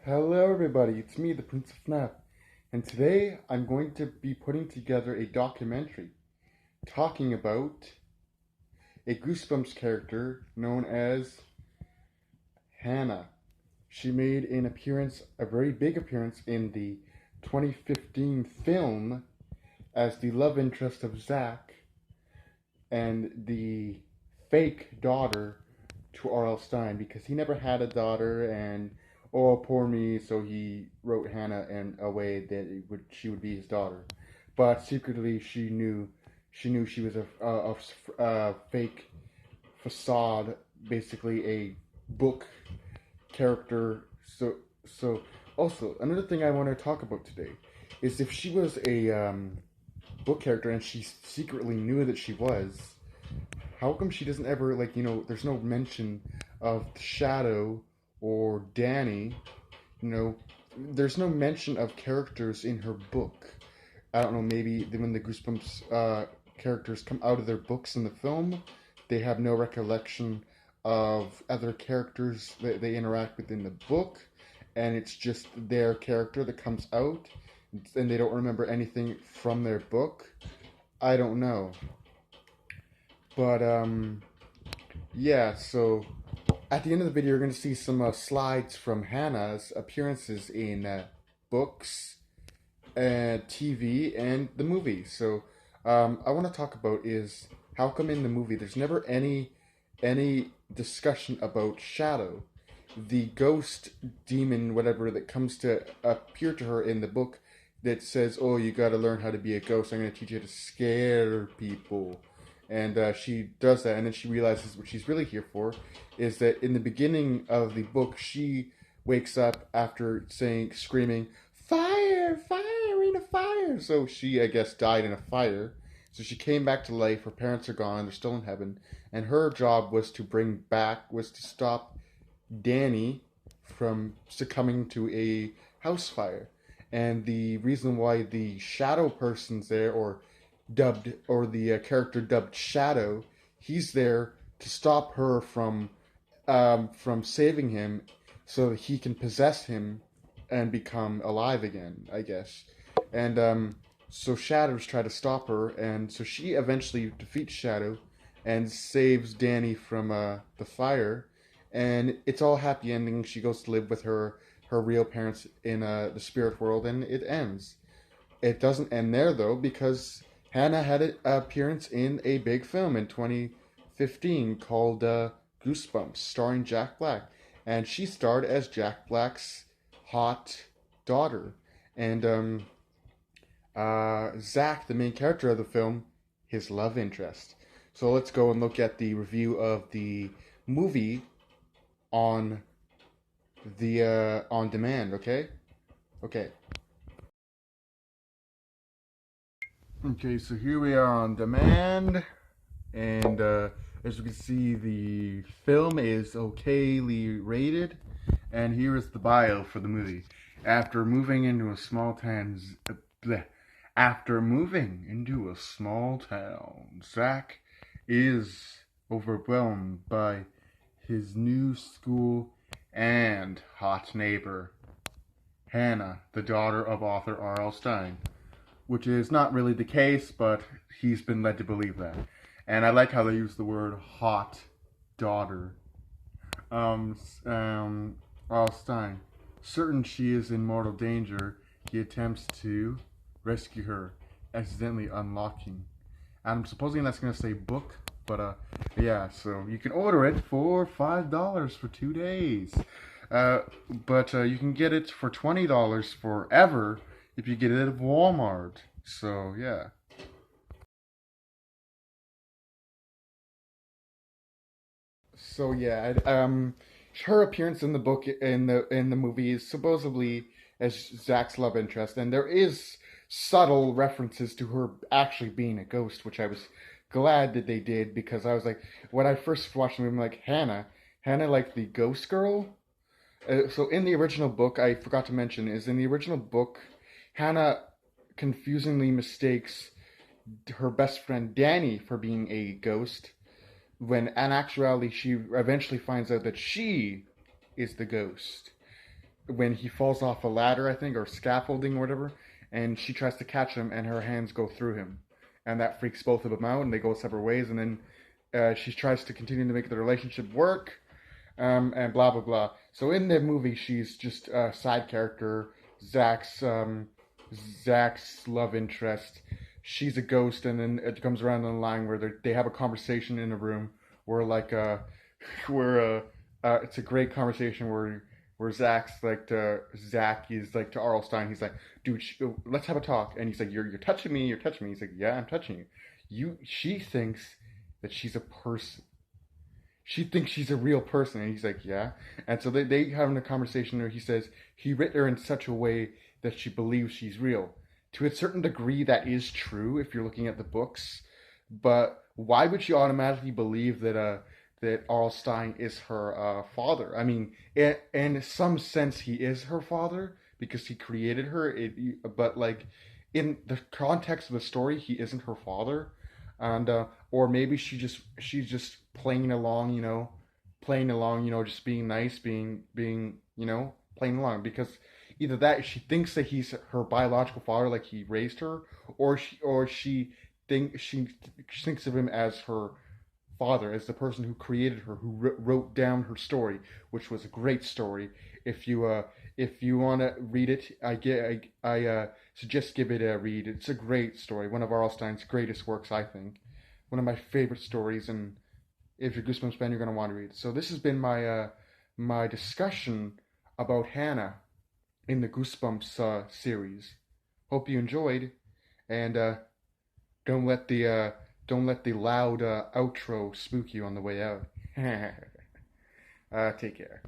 Hello everybody, it's me, the Prince of FNAF, and today I'm going to be putting together a documentary talking about a Goosebumps character known as Hannah. She made an appearance, a very big appearance, in the 2015 film as the love interest of Zack and the fake daughter to R.L. Stine because he never had a daughter and oh poor me, so he wrote Hannah in a way that she would be his daughter, but secretly she was a fake facade, basically a book character. So also another thing I want to talk about today is if she was a book character and she secretly knew that she was, how come she doesn't ever, there's no mention of Shadow or Danny? You know, there's no mention of characters in her book. I don't know, maybe when the Goosebumps characters come out of their books in the film, they have no recollection of other characters that they interact with in the book, and it's just their character that comes out, and they don't remember anything from their book. I don't know. But yeah, so at the end of the video, you're going to see some slides from Hannah's appearances in books, TV, and the movie. So I want to talk about is how come in the movie there's never any discussion about Shadow, the ghost demon, whatever, that comes to appear to her in the book that says, "Oh, you got to learn how to be a ghost. I'm going to teach you to scare people." And she does that, and then she realizes what she's really here for is that in the beginning of the book, she wakes up after screaming, "Fire! Fire! In a fire!" So she, I guess, died in a fire. So she came back to life. Her parents are gone. They're still in heaven. And her job was to stop Danny from succumbing to a house fire. And the reason why the shadow person's there, or the character dubbed Shadow, he's there to stop her from saving him, so that he can possess him and become alive again, I guess. And so Shadows try to stop her, and so she eventually defeats Shadow and saves Danny from the fire, and it's all happy ending. She goes to live with her real parents in the spirit world, and it ends. It doesn't end there though, because Hannah had an appearance in a big film in 2015 called Goosebumps, starring Jack Black, and she starred as Jack Black's hot daughter. And Zach, the main character of the film, his love interest. So let's go and look at the review of the movie on the on demand. Okay. Okay. Okay, so here we are on demand, and as you can see, the film is okayly rated, and here is the bio for the movie. After moving into a small town, After moving into a small town, Zach is overwhelmed by his new school and hot neighbor, Hannah, the daughter of author R.L. Stine, which is not really the case, but he's been led to believe that. And I like how they use the word hot daughter. R.L. Stine. Certain she is in mortal danger, he attempts to rescue her, accidentally unlocking. I'm supposing that's going to say book, but yeah, so you can order it for $5 for 2 days. But you can get it for $20 forever if you get it at Walmart. So yeah. So yeah, her appearance in the book, in the movie, is supposedly as Zach's love interest, and there is subtle references to her actually being a ghost, which I was glad that they did, because I was like, when I first watched the movie, I'm like, Hannah, like the ghost girl. So in the original book, I forgot to mention, is in the original book, Hannah confusingly mistakes her best friend Danny for being a ghost, when in actuality she eventually finds out that she is the ghost. when he falls off a ladder, I think, or scaffolding or whatever, and she tries to catch him, and her hands go through him, and that freaks both of them out, and they go separate ways, and then she tries to continue to make the relationship work, and blah blah blah. So in the movie, she's just a side character, Zach's Zach's love interest. She's a ghost, and then it comes around the line where they have a conversation in a room where where it's a great conversation where Zach is like to Arlstein. He's like, dude, let's have a talk. And he's like, you're touching me. You're touching me. He's like, yeah, I'm touching you. She thinks that she's a person. She thinks she's a real person. And he's like, yeah. And so they having a conversation where he says he writ her in such a way that she believes she's real. To a certain degree, that is true if you're looking at the books. But why would she automatically believe that Arlstein is her father? I mean, in some sense, he is her father because he created her. But like in the context of the story, he isn't her father, and or maybe she's just playing along, playing along, just being nice, being playing along because either that she thinks that he's her biological father, like he raised her, or she thinks of him as her father, as the person who created her, who wrote down her story, which was a great story. If you want to read it, I suggest give it a read. It's a great story, one of Arlstein's greatest works, I think, one of my favorite stories. And if you're a Goosebumps fan, you're gonna want to read it. So this has been my discussion about Hannah in the Goosebumps series. Hope you enjoyed, and don't let the uh, don't let the loud outro spook you on the way out. Take care.